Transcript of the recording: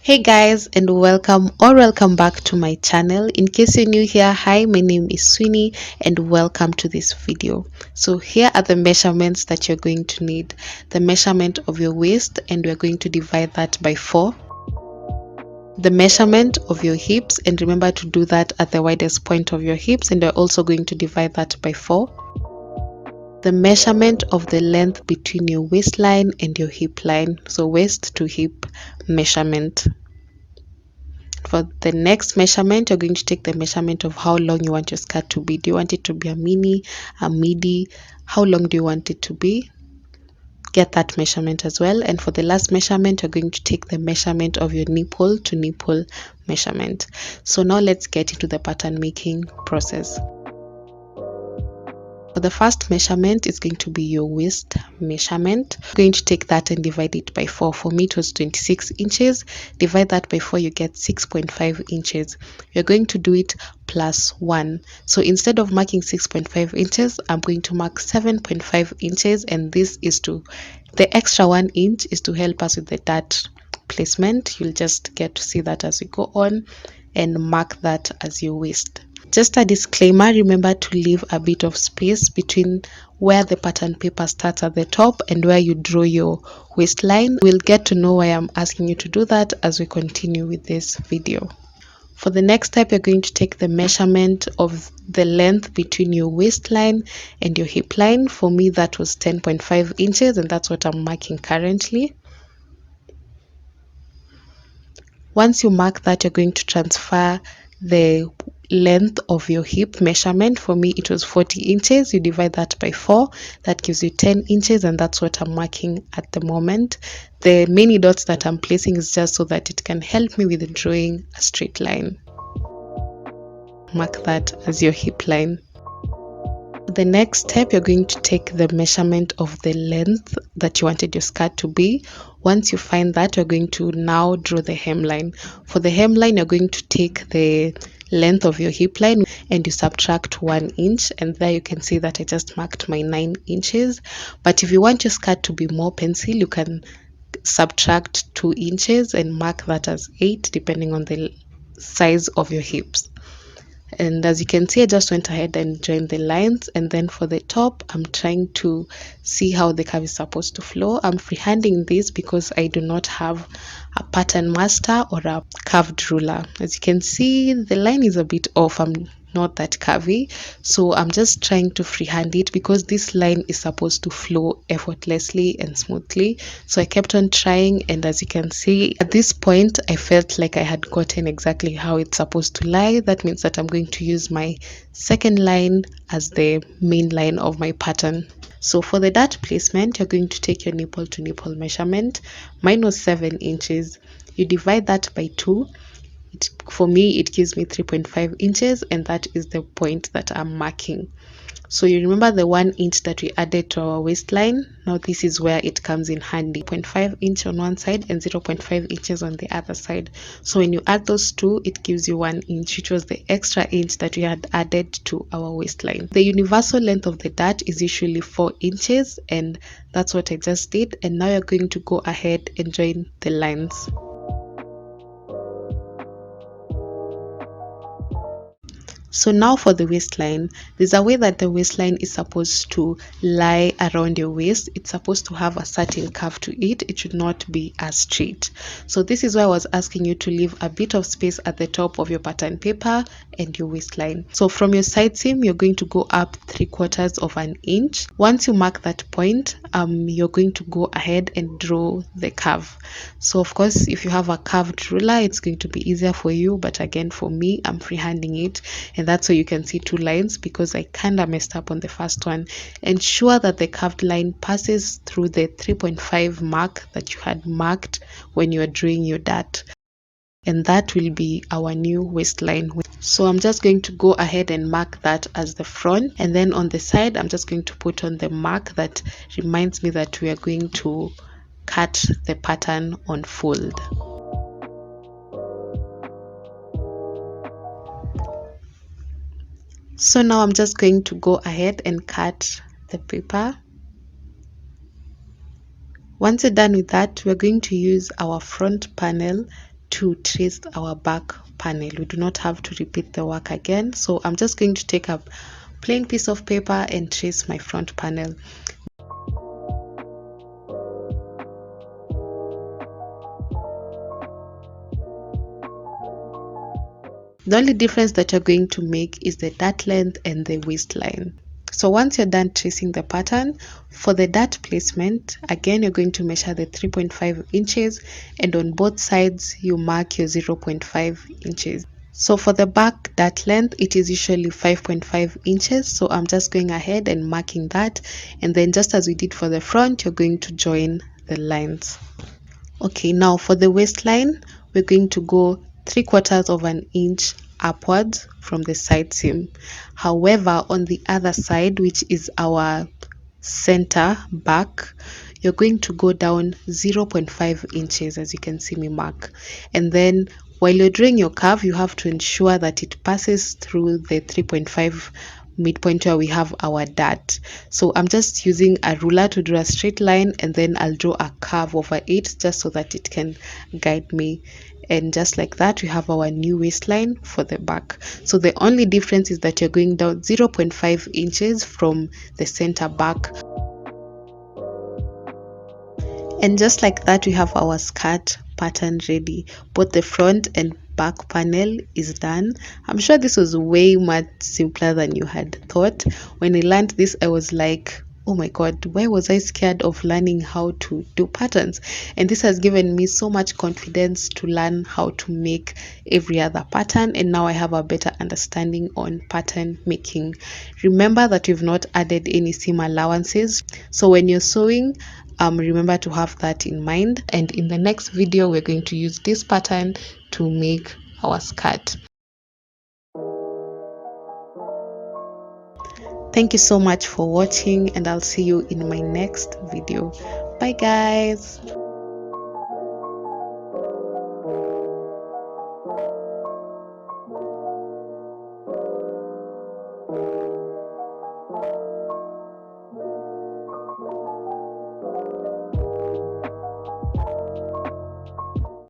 Hey guys, and welcome back to my channel. In case you're new here, hi, my name is Sweeney and welcome to this video. So here are the measurements that you're going to need. The measurement of your waist, and we're going to divide that by 4. The measurement of your hips, and remember to do that at the widest point of your hips, and we're also going to divide that by 4. The measurement of the length between your waistline and your hip line, so waist to hip measurement. For the next measurement, you're going to take the measurement of how long you want your skirt to be. Do you want it to be a mini, a midi? How long do you want it to be? Get that measurement as well. And for the last measurement, you're going to take the measurement of your nipple to nipple measurement. So now let's get into the pattern making process. For the first measurement, it's going to be your waist measurement. I'm going to take that and divide it by 4. For me, it was 26 inches. Divide that by 4, you get 6.5 inches. You're going to do it plus 1. So instead of marking 6.5 inches, I'm going to mark 7.5 inches. And this is the extra 1 inch is to help us with the dart placement. You'll just get to see that as we go on and mark that as your waist. Just a disclaimer, remember to leave a bit of space between where the pattern paper starts at the top and where you draw your waistline. We'll get to know why I'm asking you to do that as we continue with this video. For the next step, you're going to take the measurement of the length between your waistline and your hip line. For me, that was 10.5 inches, and that's what I'm marking currently. Once you mark that, you're going to transfer the length of your hip measurement. For me, it was 40 inches. You divide that by 4, that gives you 10 inches, and that's what I'm marking at the moment. The many dots that I'm placing is just so that it can help me with drawing a straight line. Mark that as your hip line. The next step, you're going to take the measurement of the length that you wanted your skirt to be. Once you find that, you're going to now draw the hemline. For the hemline, you're going to take the length of your hip line and you subtract 1 inch, and there you can see that I just marked my 9 inches. But if you want your skirt to be more pencil, you can subtract 2 inches and mark that as 8 depending on the size of your hips. And as you can see, I just went ahead and joined the lines. And then for the top, I'm trying to see how the curve is supposed to flow. I'm freehanding this because I do not have a pattern master or a curved ruler. As you can see, the line is a bit off. I'm not that curvy, so I'm just trying to freehand it because this line is supposed to flow effortlessly and smoothly. So I kept on trying, and as you can see, at this point I felt like I had gotten exactly how it's supposed to lie. That means that I'm going to use my second line as the main line of my pattern. So for the dart placement, you're going to take your nipple to nipple measurement. Mine was 7 inches. You divide that by 2. For me, it gives me 3.5 inches, and that is the point that I'm marking. So you remember the 1 inch that we added to our waistline. Now this is where it comes in handy. 0.5 inch on one side and 0.5 inches on the other side. So when you add those two, it gives you 1 inch, which was the extra inch that we had added to our waistline. The universal length of the dart is usually 4 inches, and that's what I just did. And now you're going to go ahead and join the lines. So now for the waistline, there's a way that the waistline is supposed to lie around your waist. It's supposed to have a certain curve to it. It should not be as straight. So this is why I was asking you to leave a bit of space at the top of your pattern paper and your waistline. So from your side seam, you're going to go up 3/4 of an inch. Once you mark that point, you're going to go ahead and draw the curve. So of course, if you have a curved ruler, it's going to be easier for you. But again, for me, I'm freehanding it. And that's why you can see 2 lines because I kind of messed up on the first one. Ensure that the curved line passes through the 3.5 mark that you had marked when you are drawing your dart. And that will be our new waistline. So I'm just going to go ahead and mark that as the front, and then on the side I'm just going to put on the mark that reminds me that we are going to cut the pattern on fold. So now I'm just going to go ahead and cut the paper. Once you're done with that, we're going to use our front panel to trace our back panel. We do not have to repeat the work again. So I'm just going to take a plain piece of paper and trace my front panel. The only difference that you're going to make is the dart length and the waistline. So once you're done tracing the pattern, for the dart placement, again you're going to measure the 3.5 inches, and on both sides you mark your 0.5 inches. So for the back dart length, it is usually 5.5 inches. So I'm just going ahead and marking that, and then just as we did for the front, you're going to join the lines. Okay, now for the waistline, we're going to go 3/4 of an inch upwards from the side seam. However, on the other side, which is our center back, you're going to go down 0.5 inches, as you can see me mark. And then while you're drawing your curve, you have to ensure that it passes through the 3.5 midpoint where we have our dart. So I'm just using a ruler to draw a straight line, and then I'll draw a curve over it just so that it can guide me. And just like that, we have our new waistline for the back. So the only difference is that you're going down 0.5 inches from the center back. And just like that, we have our skirt pattern ready. Both the front and back panel is done. I'm sure this was way much simpler than you had thought. When I learned this, I was like, oh my god, why was I scared of learning how to do patterns? And this has given me so much confidence to learn how to make every other pattern, and now I have a better understanding on pattern making. Remember that we've not added any seam allowances, so when you're sewing, remember to have that in mind. And in the next video, we're going to use this pattern to make our skirt. Thank you so much for watching, and I'll see you in my next video. Bye guys.